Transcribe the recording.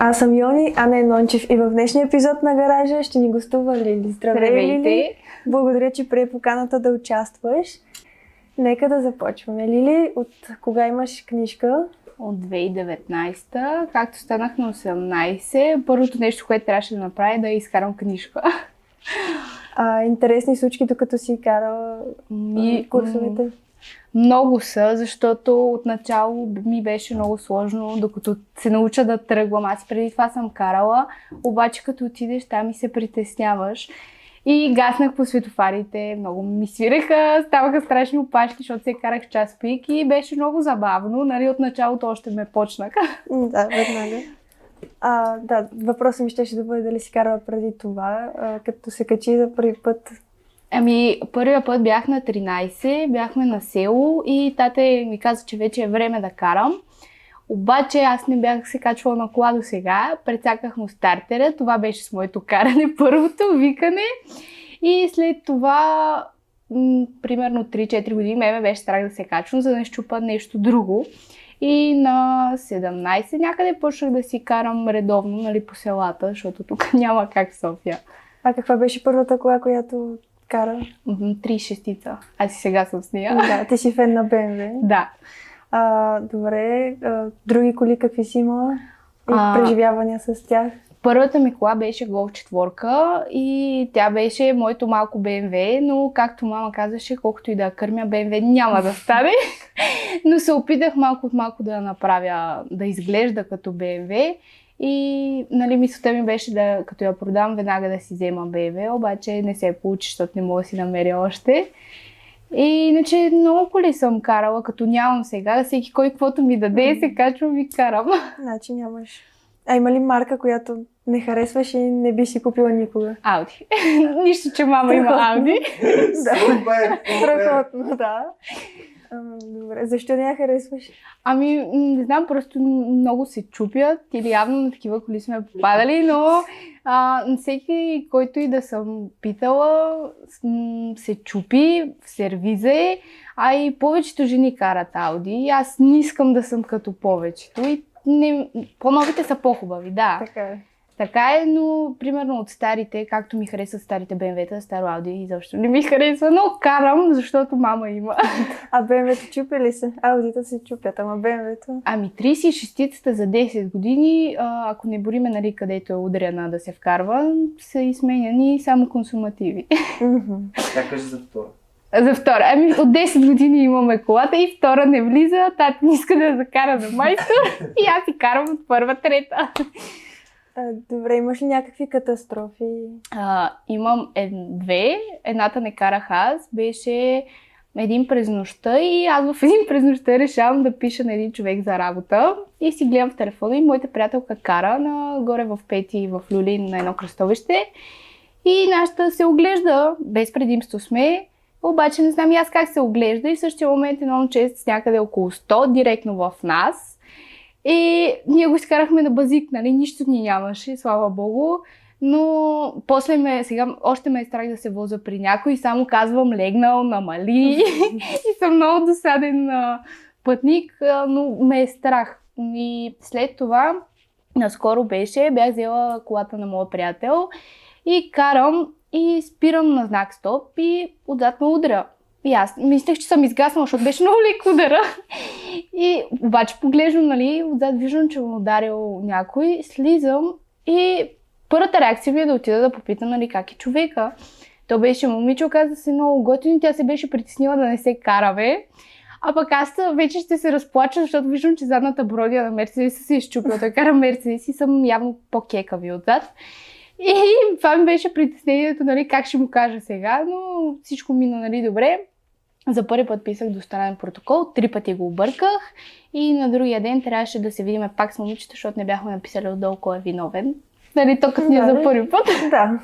Аз съм Йони, Ана Енончев и в днешния епизод на Гаража ще ни гостува Лили. Здравей, Лили! Благодаря, че прие поканата да участваш. Нека да започваме. Лили, от кога имаш книжка? От 2019, както станах на 18, първото нещо, което трябваше да направя е да изкарам книжка. Интересни случки, докато си карала курсовете? Много са, защото отначало ми беше много сложно, докато се науча да тръгвам. Аз преди това съм карала, обаче като отидеш там и се притесняваш. И гаснах по светофарите, много ми свиреха, ставаха страшни опашки, защото се карах час пик и беше много забавно. Нали, от началото още ме почнаха. Да, веднага. Да, въпросът ми щеше да бъде дали си карала преди това, като се качи за първи път. Първия път бях на 13, бяхме на село и тата ми каза, че вече е време да карам. Обаче аз не бях се качвала на кола до сега, прецаках му стартера, това беше с моето каране, първото викане. И след това, примерно 3-4 години, ме беше страх да се качвам, за да не щупа нещо друго. И на 17 някъде почнах да си карам редовно, нали, по селата, защото тук няма как в София. А каква беше първата кола, която кара? 3.6. Аз и сега съм с нея. Да, ти си фен на BMW. Да. Добре, други коли какви си имала? И преживявания с тях? Първата ми кола беше Golf 4 и тя беше моето малко BMW, но както мама казваше, колкото и да кърмя, BMW няма да стане. Но се опитах малко от малко да я направя, да изглежда като BMW. И нали, мисълта ми беше да, като я продам, веднага да си взема BMW, обаче не се получи, защото не мога да си намеря още. И иначе много коли съм карала, като нямам сега, всеки кой каквото ми даде, се качвам и карам. Значи нямаш. Има ли марка, която не харесваш и не би си купила никога? Ауди. Нищо, че мама има Ауди. Страхотно, да. Добре, защо не я харесваш? Не знам, просто много се чупят или явно на такива коли сме попадали, но всеки, който и да съм питала, се чупи в сервиза, и повечето жени карат Ауди. Аз не искам да съм като повечето и по-новите са по-хубави, да. Така е, но примерно от старите, както ми харесват старите BMW-та, старо Ауди изобщо не ми харесва, но карам, защото мама има. BMW-та чупи ли се? Аудита се чупят, ама BMW-та? 36-тата за 10 години, ако не бориме, нали, където е ударена да се вкарва, са изменяни само консумативи. Как кажа за втора? За втора. От 10 години имаме колата и втора не влиза, тата не иска да я закара на майстор и аз си карам от първа трета. Добре, имаш ли някакви катастрофи? Имам две. Едната не карах аз. Беше един през нощта и аз в един през нощта решавам да пиша на един човек за работа и си гледам в телефона и моята приятелка кара горе в Пети в Люлин на едно кръстовище и нашата се оглежда, без предимство сме, обаче не знам и аз как се оглежда и в същия момент едно момче с някъде около 100 директно в нас. И ние го изкарахме на базик, нали, нищо ни нямаше, слава богу, но после сега още ме е страх да се возя при някой и само казвам легнал, намали и съм много досаден пътник, но ме е страх. И след това, наскоро бях взела колата на моя приятел и карам и спирам на знак стоп и отзад ме удря. И аз мислех, че съм изгаснала, защото беше много лек удара. И обаче поглеждам, нали, отзад виждам, че му ударил някой, слизам и първата реакция ми е да отида да попитам, нали, как е човека. То беше момиче, оказа се много готино, тя се беше притеснила да не се кара, бе. А пък аз вече ще се разплача, защото виждам, че задната бродия на Мерцедеса се е изчупила. Той кара Мерцедес и съм явно по-кекави отзад. И това ми беше притеснението, нали, как ще му кажа сега, но всичко мина, нали, добре. За първи път писах двустранен протокол, 3 пъти го обърках и на другия ден трябваше да се видим пак с момичета, защото не бяхме написали отдолу кой е виновен. Нали, то като ние за първи път. Да.